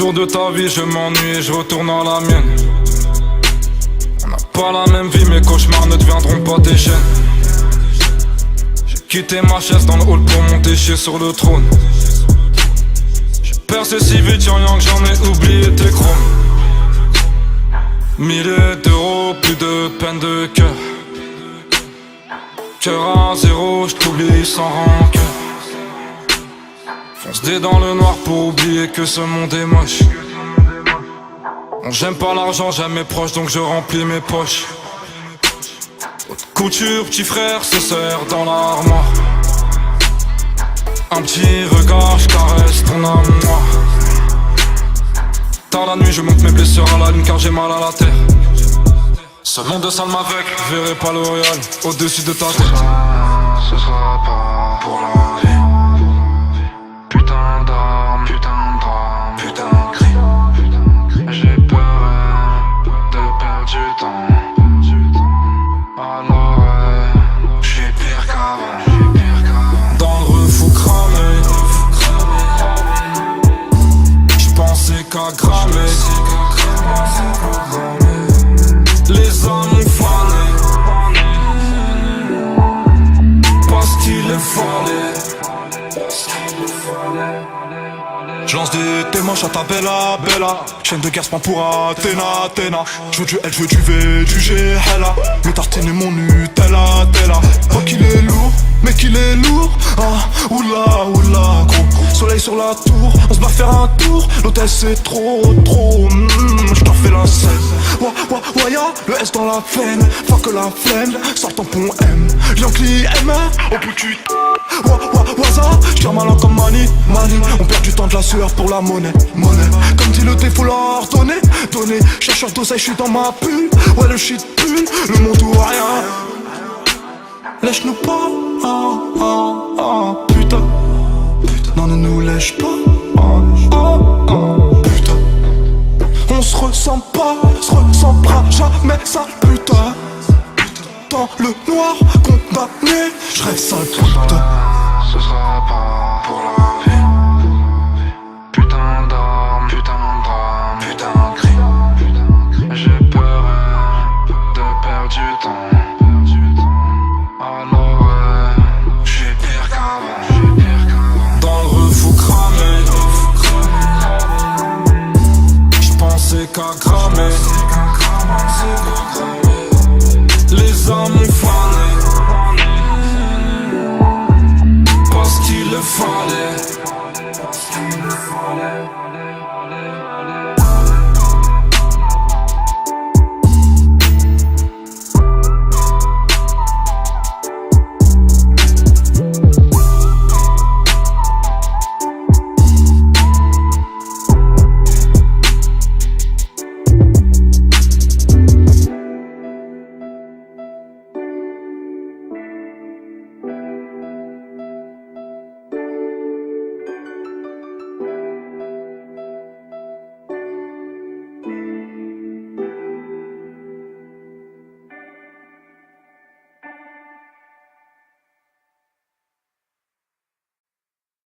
Autour de ta vie je m'ennuie et je retourne à la mienne. On n'a pas la même vie, mes cauchemars ne deviendront pas tes chaînes. J'ai quitté ma chaise dans le hall pour monter chier sur le trône. J'ai percé si vite, yang que j'en ai oublié tes chromes. Milliers d'euros, plus de peine de cœur. Cœur à zéro, je t'oublie sans rancœur. Fonce dé dans le noir pour oublier que ce monde est moche. J'aime pas l'argent, j'aime mes proches, donc je remplis mes poches. Haute couture, petit frère se serre dans l'armoire. Un petit regard, je caresse ton âme noire. Tard la nuit, je monte mes blessures à la lune car j'ai mal à la terre. Ce monde de sale m'aveugle, je verrai pas l'Oréal au-dessus de ta tête. Ce sera pas pour la vie. Putain d'armes, putain de drame, putain de cri. J'ai peur de perdre du temps. Alors j'suis pire qu'avant. Dans le refou cramé, j'pensais qu'à grammer. Les hommes ont fané parce qu'il est fallait. Je lance des témoins à ta bella, bella. Chaîne de guerre, pour Athéna, Athéna. Je veux du L, je veux du V, du G, Hella. Me tartiner mon Nutella, Tella. Oh qu'il est lourd, mais qu'il est lourd. Ah, oula, oula, gros. Soleil sur la tour, on se bat faire un tour. L'hôtel c'est trop, je t'en fais la scène. Wa, ya, le S dans la veine. Fuck la flemme, sort ton pont M. Yankee M, au bout du waza, j'tire malin comme Mani, on perd du temps de la sueur pour la monnaie. Comme dit le défaut leur donner. Chercheur d'oseille, j'suis dans ma bulle. Ouais le shit pue, le monde ou rien. Lèche-nous pas, putain. Non ne nous lèche pas, putain. On se ressemble pas, se ressemblera jamais, sale putain. Dans le noir, condamné, j'reste sale.